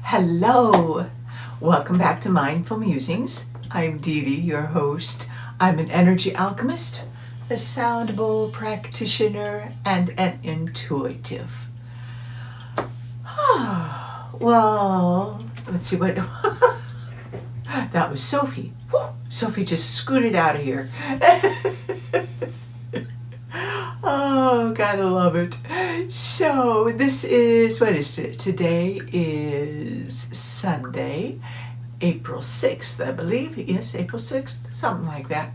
Hello, welcome back to Mindful Musings. I'm Dee Dee, your host. I'm an energy alchemist, a sound bowl practitioner, and an intuitive. Well, let's see what... That was Sophie. Whew, Sophie just scooted out of here. Oh, gotta love it. So this is, what is it? Today is Sunday, April 6th, I believe. Yes, April 6th, something like that.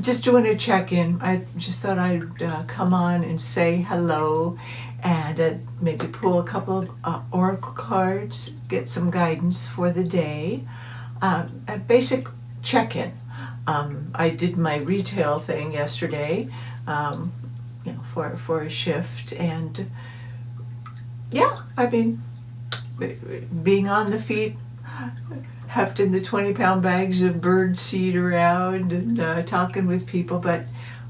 Just doing a check-in. I just thought I'd come on and say hello and maybe pull a couple of oracle cards, get some guidance for the day. A basic check-in. I did my retail thing yesterday. For a shift, and yeah, I mean, being on the feet, hefting the 20-pound bags of bird seed around and talking with people. But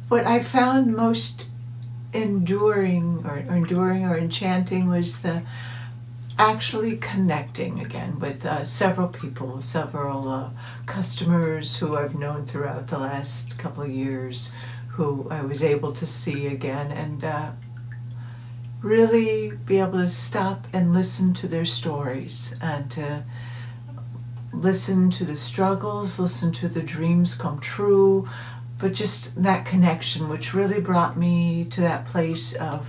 what I found most enduring or enchanting was the actually connecting again with several people, several customers who I've known throughout the last couple of years, who I was able to see again, and really be able to stop and listen to their stories, and to listen to the struggles, listen to the dreams come true, but just that connection, which really brought me to that place of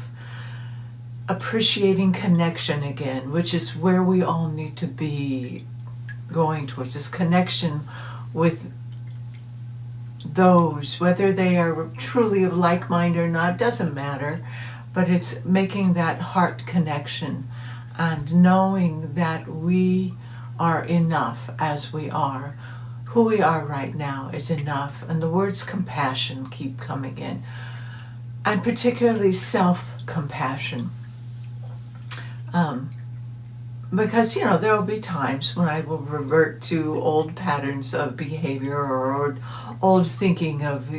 appreciating connection again, which is where we all need to be going towards, this connection with those, whether they are truly of like mind or not, doesn't matter, but it's making that heart connection and knowing that we are enough as we are. Who we are right now is enough, and the words compassion keep coming in, and particularly self-compassion. Because, there will be times when I will revert to old patterns of behavior or old thinking of,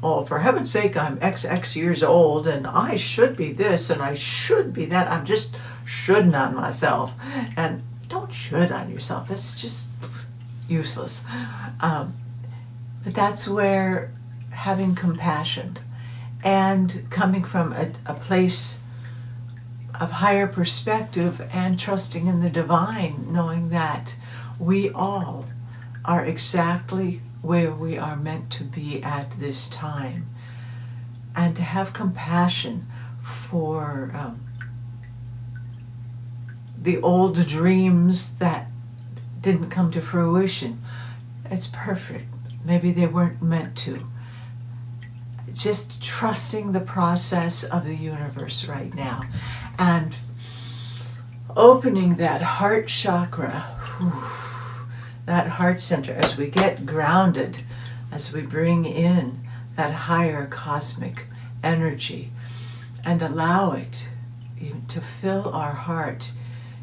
oh, for heaven's sake, I'm X years old and I should be this and I should be that. I'm just shoulding on myself. And don't should on yourself. That's just useless. But that's where having compassion and coming from a place of higher perspective and trusting in the divine, knowing that we all are exactly where we are meant to be at this time, and to have compassion for the old dreams that didn't come to fruition. It's perfect. Maybe they weren't meant to. Just trusting the process of the universe right now, and opening that heart chakra, that heart center, as we get grounded, as we bring in that higher cosmic energy and allow it to fill our heart,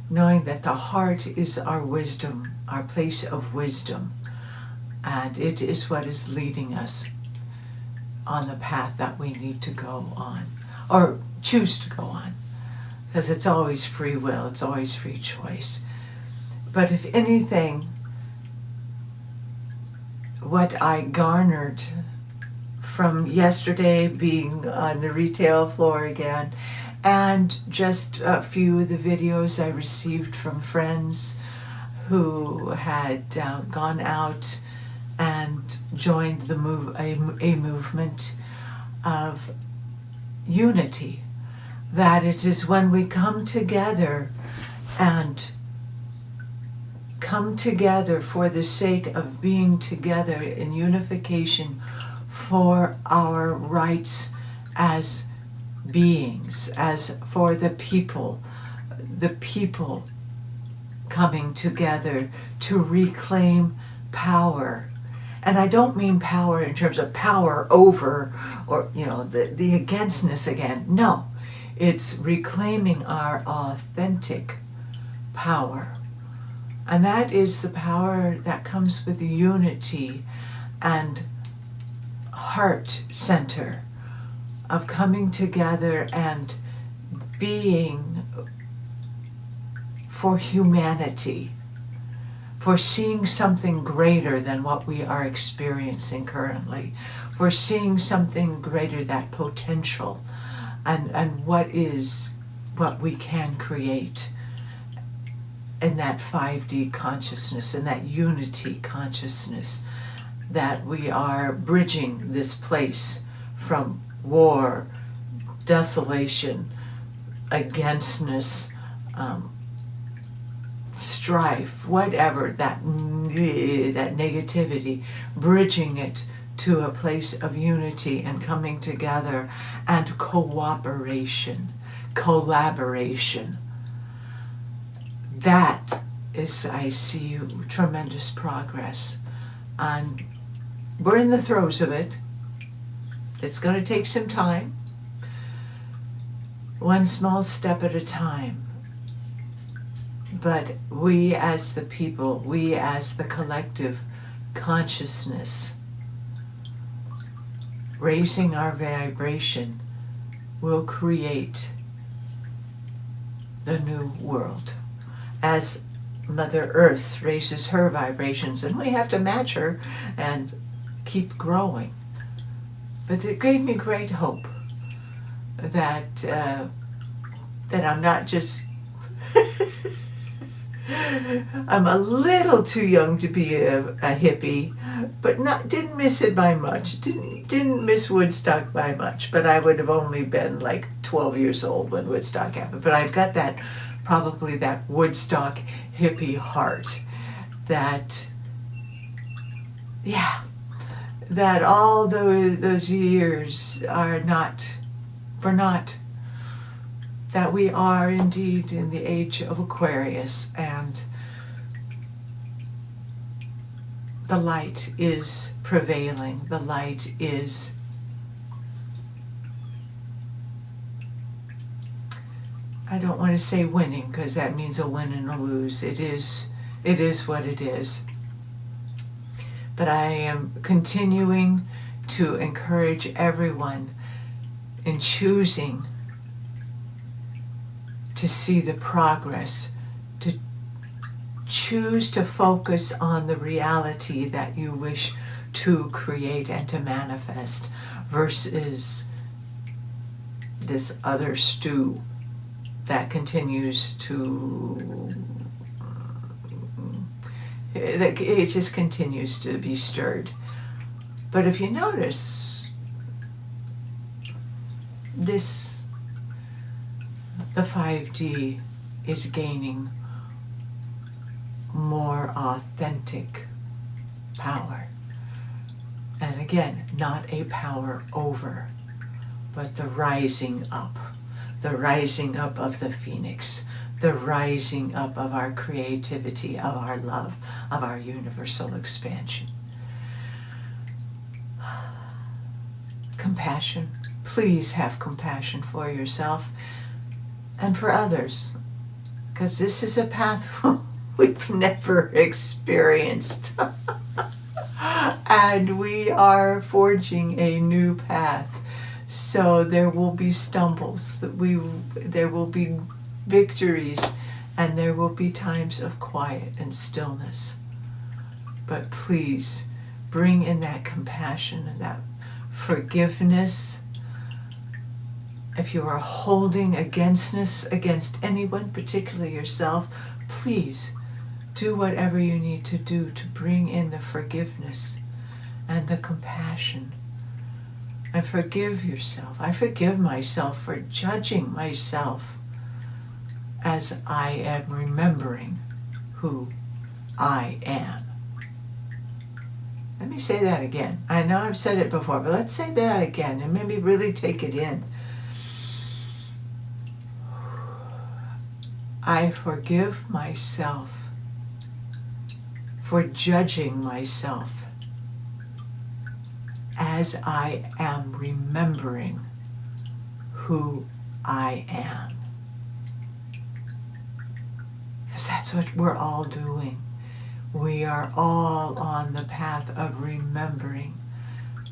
knowing that the heart is our wisdom, our place of wisdom, and it is what is leading us on the path that we need to go on, or choose to go on, because it's always free will, it's always free choice. But if anything, what I garnered from yesterday being on the retail floor again, and just a few of the videos I received from friends who had gone out and joined the a movement of unity, that it is when we come together and come together for the sake of being together in unification for our rights as beings, as for the people coming together to reclaim power. And I don't mean power in terms of power over or, the againstness again. No, it's reclaiming our authentic power. And that is the power that comes with unity and heart center of coming together and being for humanity, for seeing something greater than what we are experiencing currently, for seeing something greater, that potential, and what we can create in that 5D consciousness, in that unity consciousness, that we are bridging this place from war, desolation, againstness, strife, whatever, that negativity, bridging it to a place of unity and coming together and cooperation, collaboration. That is, I see, tremendous progress. And we're in the throes of it. It's going to take some time. One small step at a time. But we as the people, we as the collective consciousness, raising our vibration, will create the new world. As Mother Earth raises her vibrations, and we have to match her and keep growing. But it gave me great hope that I'm not just I'm a little too young to be a hippie, but didn't miss it by much. Didn't miss Woodstock by much. But I would have only been like 12 years old when Woodstock happened. But I've got probably that Woodstock hippie heart. That all those years are not for naught. That we are indeed in the age of Aquarius, and the light is prevailing. The light is I don't want to say winning, because that means a win and a lose. It is what it is. But I am continuing to encourage everyone in choosing to see the progress, to choose to focus on the reality that you wish to create and to manifest, versus this other stew that continues to, it just continues to be stirred. But if you notice, the 5D is gaining more authentic power. And again, not a power over, but the rising up of the phoenix, the rising up of our creativity, of our love, of our universal expansion. Compassion. Please have compassion for yourself and for others, because this is a path we've never experienced. And we are forging a new path. So there will be stumbles, there will be victories, and there will be times of quiet and stillness. But please bring in that compassion and that forgiveness. If you are holding againstness against anyone, particularly yourself, please do whatever you need to do to bring in the forgiveness and the compassion. And forgive yourself. I forgive myself for judging myself as I am remembering who I am. Let me say that again. I know I've said it before, but let's say that again and maybe really take it in. I forgive myself for judging myself as I am remembering who I am. Because that's what we're all doing. We are all on the path of remembering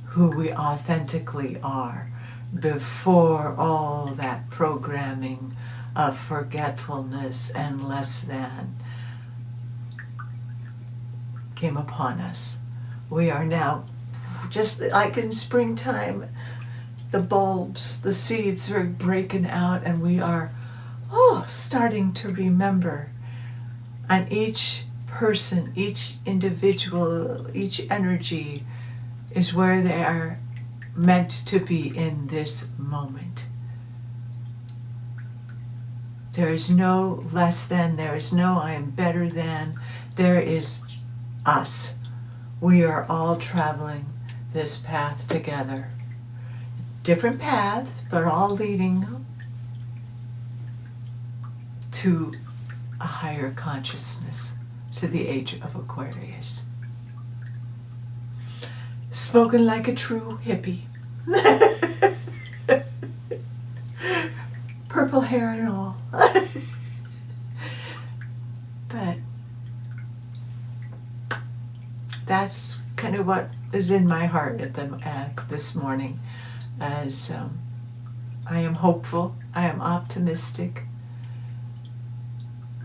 who we authentically are before all that programming of forgetfulness and less than came upon us. We are now, just like in springtime, the bulbs, the seeds are breaking out, and we are starting to remember. And each person, each individual, each energy is where they are meant to be in this moment. There is no less than, there is no I am better than, there is us. We are all traveling this path together. Different paths, but all leading to a higher consciousness, to the age of Aquarius. Spoken like a true hippie. Purple hair and all. But that's kind of what is in my heart at this morning, as I am hopeful, I am optimistic,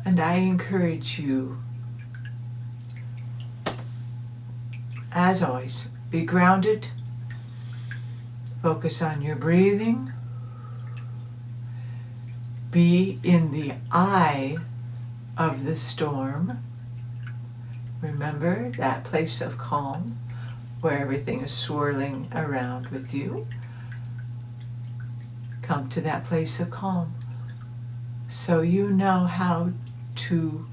and I encourage you, as always, be grounded, focus on your breathing, be in the eye of the storm. Remember that place of calm where everything is swirling around with you. Come to that place of calm so you know how to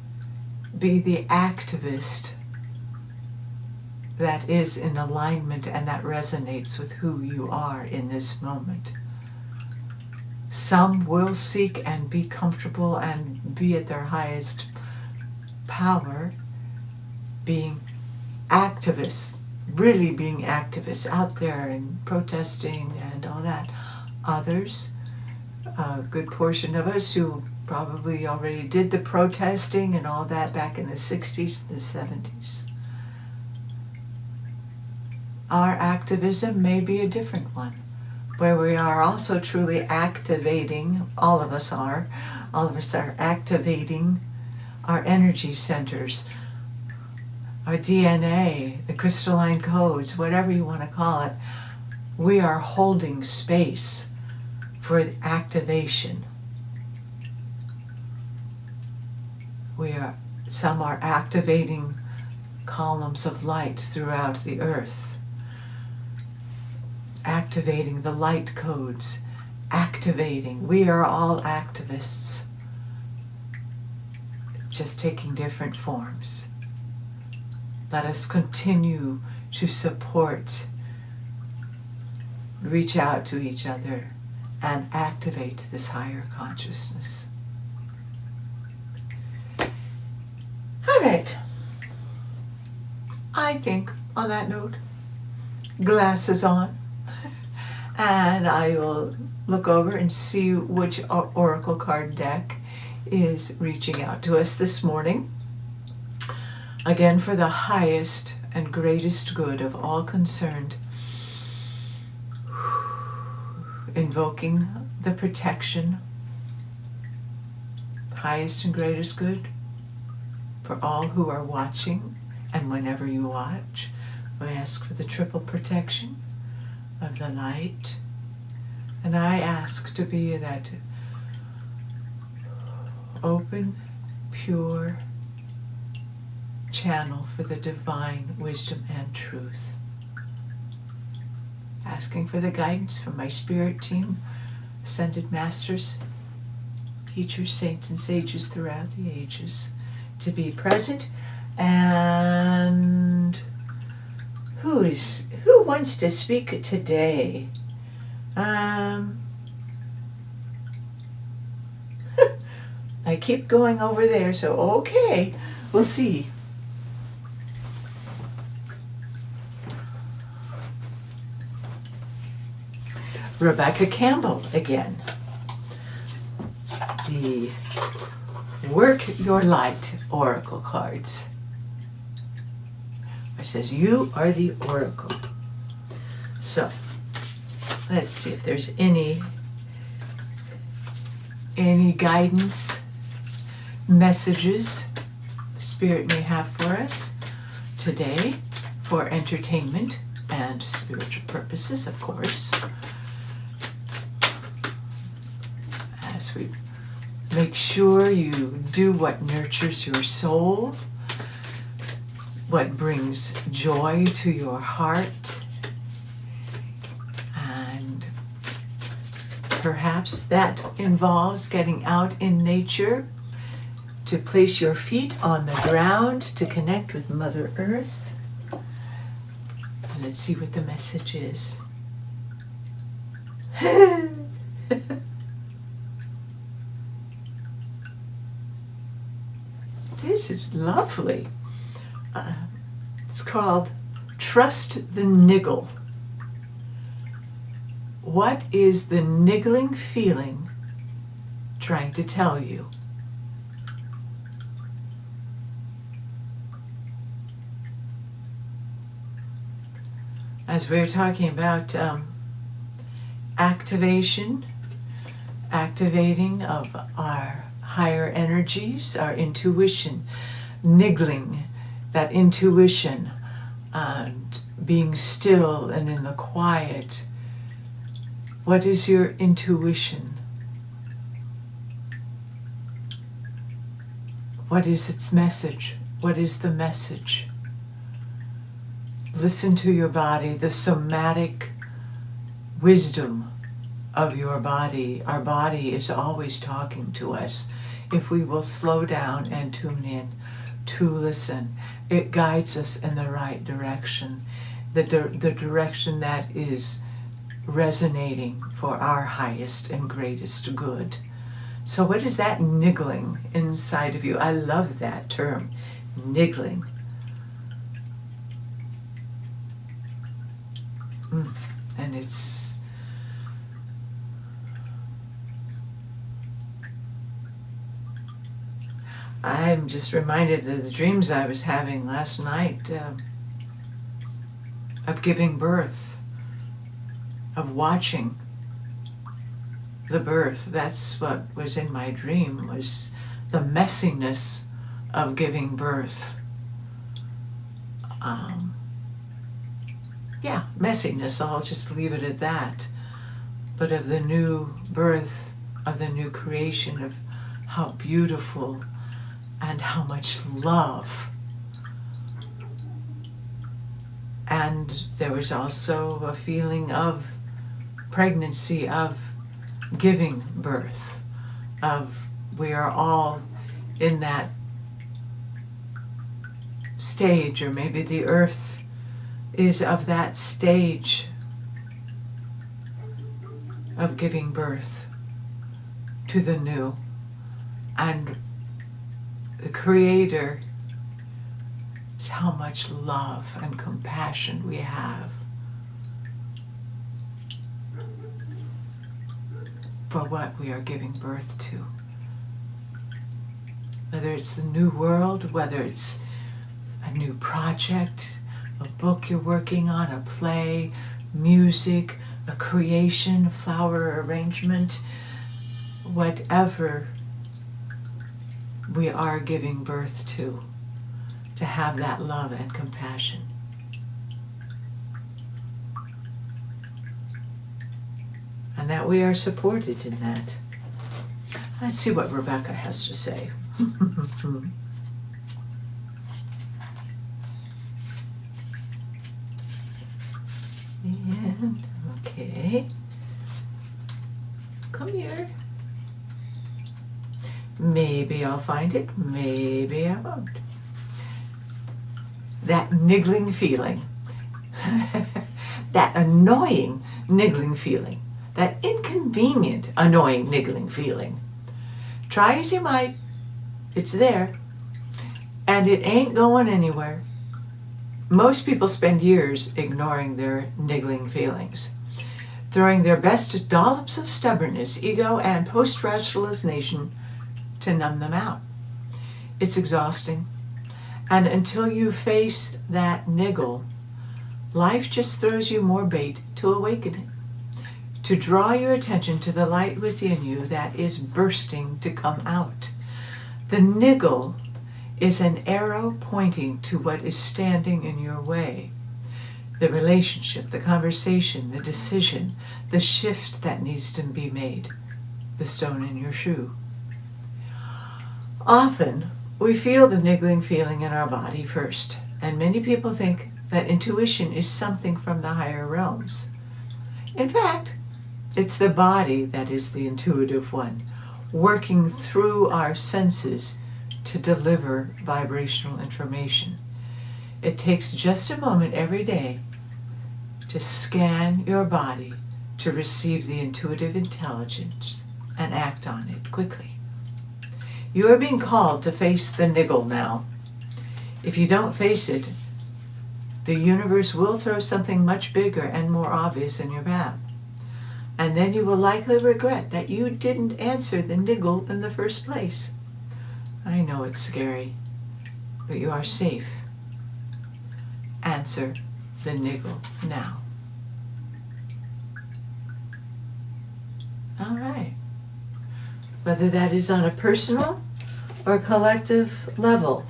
be the activist that is in alignment and that resonates with who you are in this moment. Some will seek and be comfortable and be at their highest power, being activists, really being activists out there and protesting and all that. Others, a good portion of us who probably already did the protesting and all that back in the 60s and the 70s. Our activism may be a different one, where we are also truly activating, all of us are activating our energy centers, our DNA, the crystalline codes, whatever you want to call it. We are holding space for activation. Some are activating columns of light throughout the earth, activating the light codes, activating. We are all activists, just taking different forms. Let us continue to support, reach out to each other, and activate this higher consciousness. All right. I think on that note, glasses on, and I will look over and see which oracle card deck is reaching out to us this morning. Again, for the highest and greatest good of all concerned, invoking the protection, highest and greatest good for all who are watching, and whenever you watch, we ask for the triple protection of the light, and I ask to be that open, pure channel for the divine wisdom and truth. Asking for the guidance from my spirit team, ascended masters, teachers, saints, and sages throughout the ages to be present. And who wants to speak today? I keep going over there, so okay, we'll see. Rebecca Campbell again. The Work Your Light Oracle cards. It says, you are the Oracle. So, let's see if there's any any guidance, messages Spirit may have for us today for entertainment and spiritual purposes, of course. As we make sure you do what nurtures your soul, what brings joy to your heart, and perhaps that involves getting out in nature to place your feet on the ground to connect with Mother Earth. Let's see what the message is. This is lovely. It's called Trust the Niggle. What is the niggling feeling trying to tell you? As we're talking about activating of our higher energies, our intuition, niggling, that intuition, and being still and in the quiet. What is your intuition? What is its message? What is the message? Listen to your body, the somatic wisdom of your body. Our body is always talking to us. If we will slow down and tune in to listen, it guides us in the right direction, the direction that is resonating for our highest and greatest good. So what is that niggling inside of you? I love that term, niggling. And I'm just reminded of the dreams I was having last night of giving birth, of watching the birth. That's what was in my dream, was the messiness of giving birth. Messiness, I'll just leave it at that. But of the new birth, of the new creation, of how beautiful and how much love. And there was also a feeling of pregnancy, of giving birth, of we are all in that stage, or maybe the earth is of that stage of giving birth to the new. And the Creator is how much love and compassion we have for what we are giving birth to. Whether it's the new world, whether it's a new project, a book you're working on, a play, music, a creation, a flower arrangement, whatever we are giving birth to have that love and compassion. And that we are supported in that. Let's see what Rebecca has to say. And, okay. Come here. Maybe I'll find it, maybe I won't. That niggling feeling, that annoying niggling feeling, that inconvenient, annoying niggling feeling. Try as you might, it's there, and it ain't going anywhere. Most people spend years ignoring their niggling feelings, throwing their best dollops of stubbornness, ego, and post-rationalization to numb them out. It's exhausting. And until you face that niggle, life just throws you more bait to awaken it, to draw your attention to the light within you that is bursting to come out. The niggle is an arrow pointing to what is standing in your way. The relationship, the conversation, the decision, the shift that needs to be made, the stone in your shoe. Often, we feel the niggling feeling in our body first, and many people think that intuition is something from the higher realms. In fact, it's the body that is the intuitive one, working through our senses to deliver vibrational information. It takes just a moment every day to scan your body to receive the intuitive intelligence and act on it quickly. You are being called to face the niggle now. If you don't face it, the universe will throw something much bigger and more obvious in your path. And then you will likely regret that you didn't answer the niggle in the first place. I know it's scary, but you are safe. Answer the niggle now. All right. Whether that is on a personal or collective level,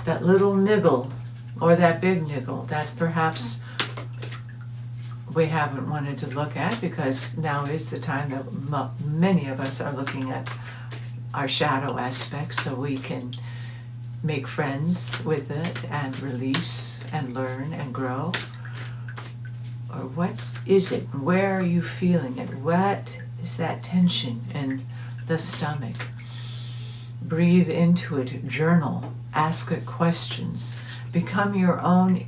that little niggle or that big niggle that perhaps we haven't wanted to look at, because now is the time that many of us are looking at our shadow aspects so we can make friends with it and release and learn and grow. Or what is it? Where are you feeling it? What is that tension in the stomach? Breathe into it, journal, ask it questions, become your own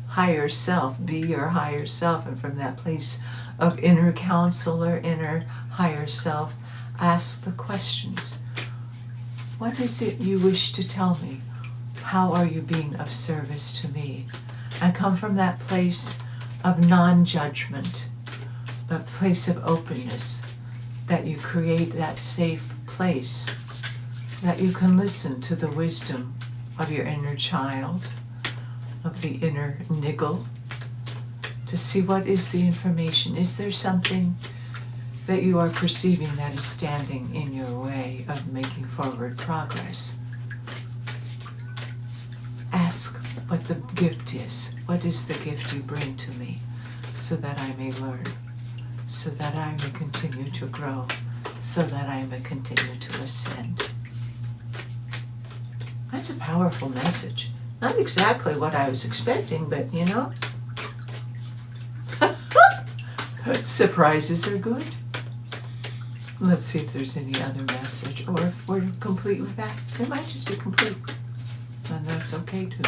higher self, be your higher self, and from that place of inner counselor, inner higher self, ask the questions. What is it you wish to tell me? How are you being of service to me? And come from that place of non-judgment, but place of openness, that you create that safe place, that you can listen to the wisdom of your inner child, of the inner niggle, to see what is the information. Is there something that you are perceiving that is standing in your way of making forward progress? Ask what the gift is. What is the gift you bring to me, so that I may learn, so that I may continue to grow, so that I may continue to ascend. That's a powerful message. Not exactly what I was expecting, but you know, surprises are good. Let's see if there's any other message, or if we're complete with that. It might just be complete, and that's okay too.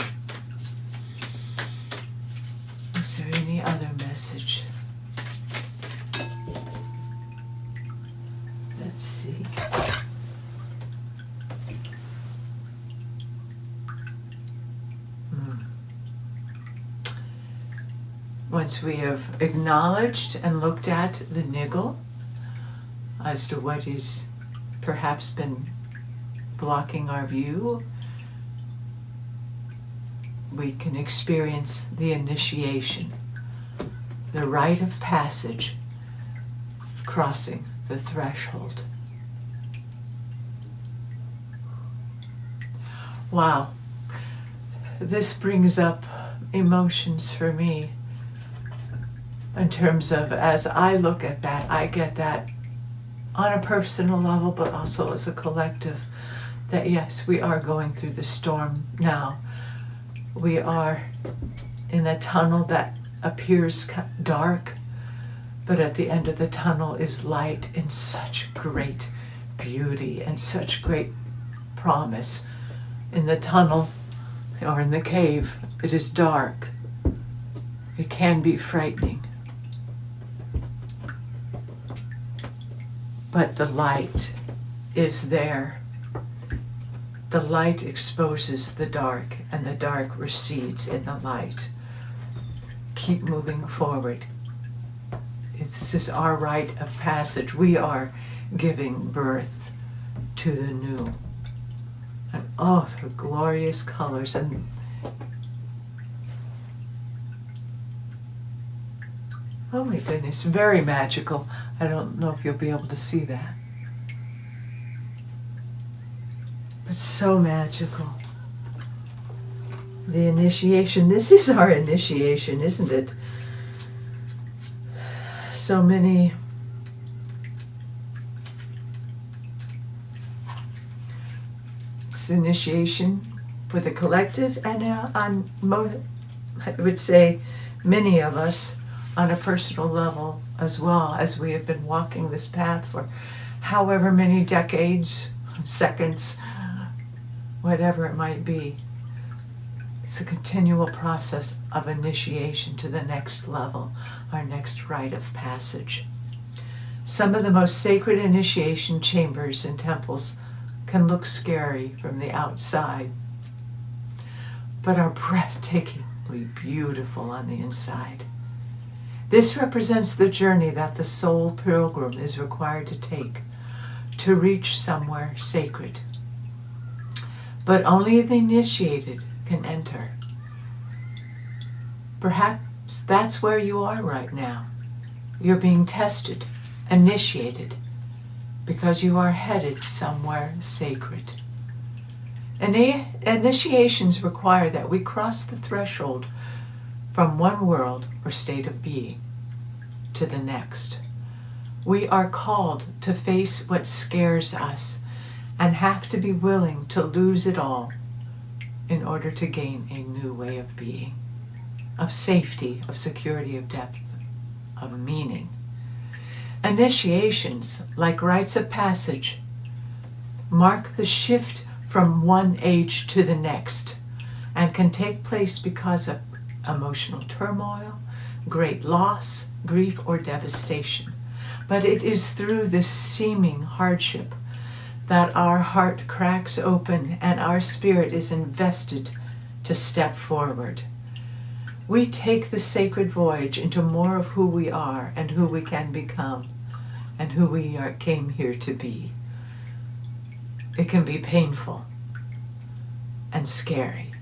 Is there any other message? Let's see. Once we have acknowledged and looked at the niggle as to what is perhaps been blocking our view, we can experience the initiation, the rite of passage, crossing the threshold. Wow, this brings up emotions for me. In terms of, as I look at that, I get that on a personal level, but also as a collective, that yes, we are going through the storm now. We are in a tunnel that appears dark, but at the end of the tunnel is light in such great beauty and such great promise. In the tunnel or in the cave, it is dark. It can be frightening. But the light is there. The light exposes the dark, and the dark recedes in the light. Keep moving forward. This is our rite of passage. We are giving birth to the new. And oh, the glorious colors. And Oh my goodness, very magical. I don't know if you'll be able to see that. But so magical. The initiation, this is our initiation, isn't it? So many it's the initiation for the collective, and I would say many of us on a personal level as well, as we have been walking this path for however many decades, seconds, whatever it might be. It's a continual process of initiation to the next level, our next rite of passage. Some of the most sacred initiation chambers and temples can look scary from the outside, but are breathtakingly beautiful on the inside. This represents the journey that the soul pilgrim is required to take to reach somewhere sacred. But only the initiated can enter. Perhaps that's where you are right now. You're being tested, initiated, because you are headed somewhere sacred. Initiations require that we cross the threshold from one world or state of being to the next. We are called to face what scares us and have to be willing to lose it all in order to gain a new way of being, of safety, of security, of depth, of meaning. Initiations, like rites of passage, mark the shift from one age to the next and can take place because of emotional turmoil, great loss, grief, or devastation. But it is through this seeming hardship that our heart cracks open and our spirit is invested to step forward. We take the sacred voyage into more of who we are and who we can become and who we came here to be. It can be painful and scary,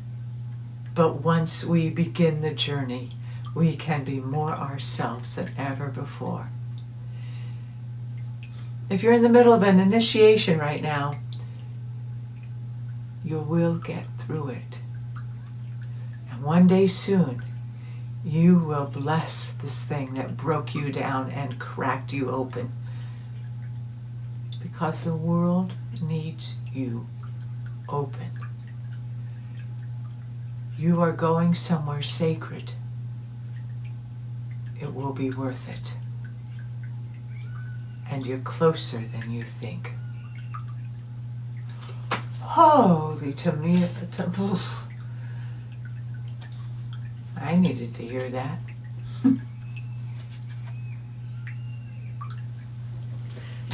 but once we begin the journey, we can be more ourselves than ever before. If you're in the middle of an initiation right now, you will get through it. And one day soon, you will bless this thing that broke you down and cracked you open. Because the world needs you open. You are going somewhere sacred. It will be worth it. And you're closer than you think. Holy tomato. I needed to hear that.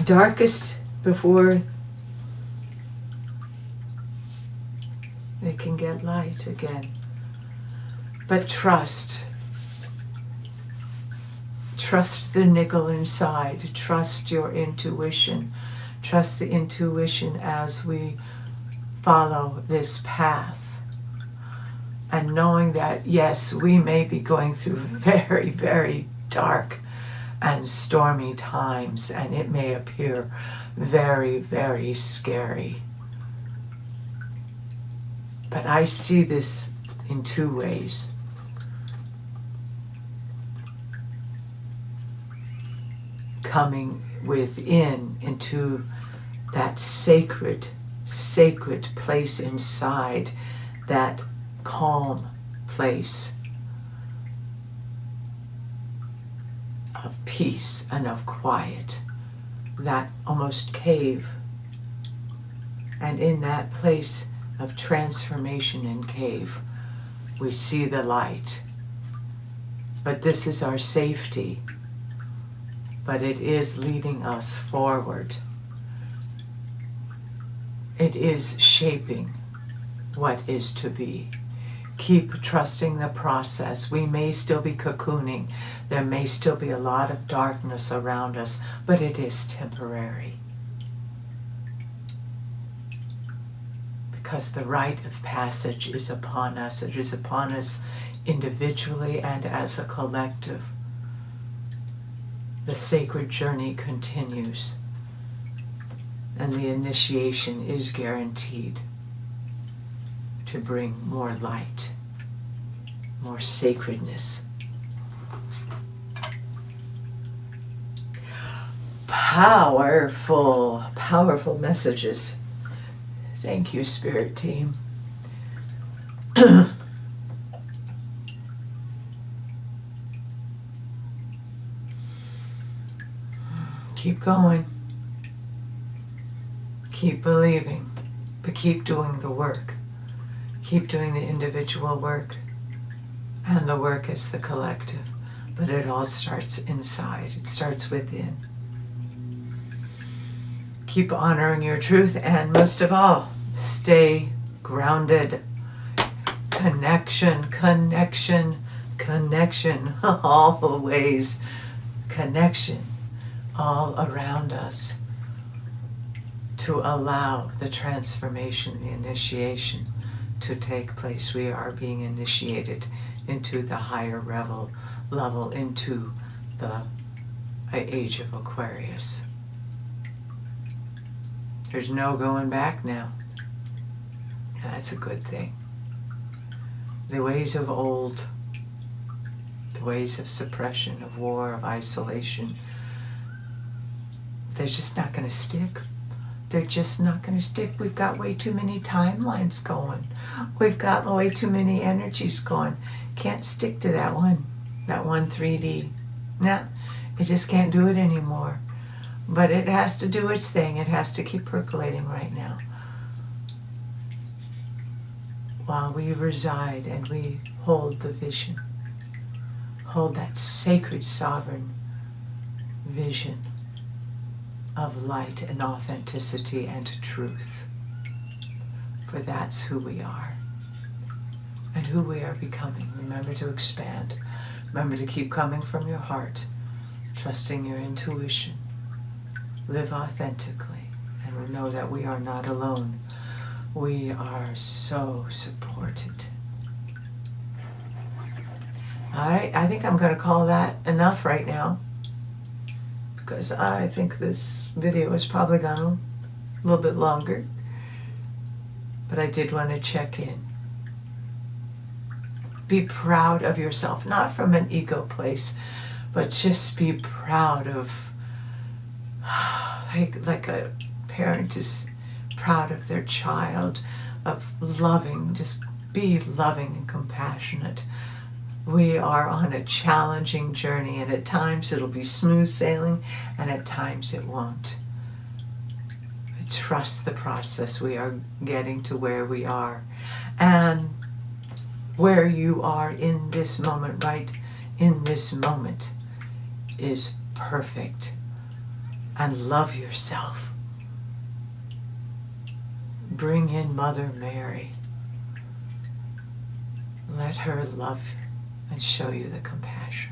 Darkest before they can get light again. But trust. Trust the niggle inside. Trust your intuition. Trust the intuition as we follow this path. And knowing that, yes, we may be going through very, very dark and stormy times, and it may appear very, very scary. But I see this in two ways. Coming within into that sacred place inside, that calm place of peace and of quiet, that almost cave. And in that place of transformation and cave, we see the light. But this is our safety. But it is leading us forward. It is shaping what is to be. Keep trusting the process. We may still be cocooning. There may still be a lot of darkness around us, but it is temporary. Because the rite of passage is upon us. It is upon us individually and as a collective. the sacred journey continues, and the initiation is guaranteed to bring more light, more sacredness. Powerful, powerful messages. Thank you, Spirit Team. Keep going. Keep believing, but keep doing the work. Keep doing the individual work, and the work is the collective. But it all starts inside. It starts within. Keep honoring your truth, and most of all, stay grounded. Connection, connection, connection. Always connection all around us to allow the transformation, the initiation to take place. We are being initiated into the higher level, into the age of Aquarius. There's no going back now. And that's a good thing. The ways of old, the ways of suppression, of war, of isolation, they're just not going to stick. They're just not going to stick. We've got way too many timelines going. We've got way too many energies going. Can't stick to that one 3D. Nah, it just can't do it anymore. But it has to do its thing. It has to keep percolating right now. While we reside and we hold the vision. Hold that sacred, sovereign vision of light and authenticity and truth. For that's who we are. And who we are becoming. Remember to expand. Remember to keep coming from your heart. Trusting your intuition. Live authentically, and we know that we are not alone. We are so supported. All right, I think I'm going to call that enough right now, because I think this video has probably gone a little bit longer, but I did want to check in. Be proud of yourself, not from an ego place, but just be proud of like a parent is proud of their child, of loving, just be loving and compassionate. We are on a challenging journey, and at times it'll be smooth sailing, and at times it won't. But trust the process. We are getting to where we are. And where you are in this moment, right in this moment, is perfect. And love yourself. Bring in Mother Mary. Let her love and show you the compassion.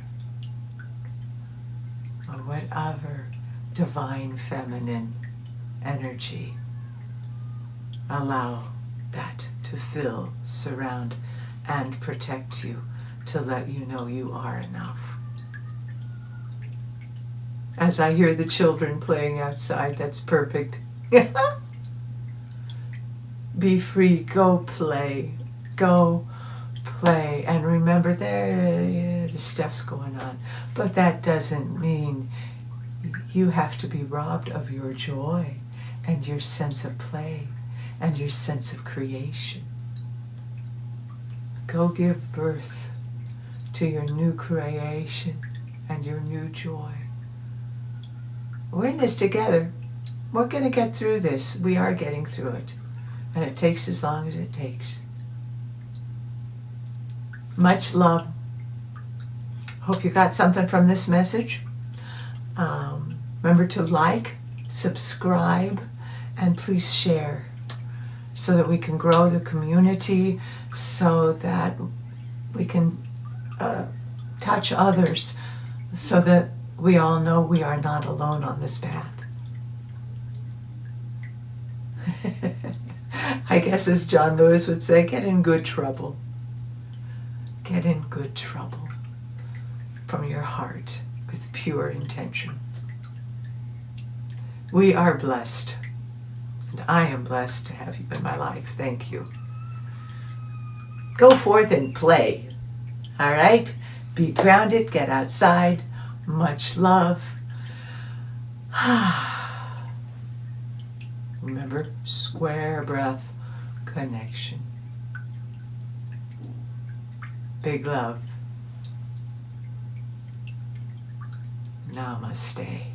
Or whatever divine feminine energy. Allow that to fill, surround, and protect you, to let you know you are enough. As I hear the children playing outside, that's perfect. Be free, go play, and remember the stuff's going on, but that doesn't mean you have to be robbed of your joy and your sense of play and your sense of creation. Go give birth to your new creation and your new joy. We're in this together. We're going to get through this. We are getting through it. And it takes as long as it takes. Much love. Hope you got something from this message. Remember to like, subscribe, and please share so that we can grow the community, so that we can touch others, so that we all know we are not alone on this path. I guess, as John Lewis would say, get in good trouble. Get in good trouble from your heart with pure intention. We are blessed, and I am blessed to have you in my life. Thank you. Go forth and play. All right? Be grounded, get outside. Much love. Remember, square breath connection. Big love. Namaste.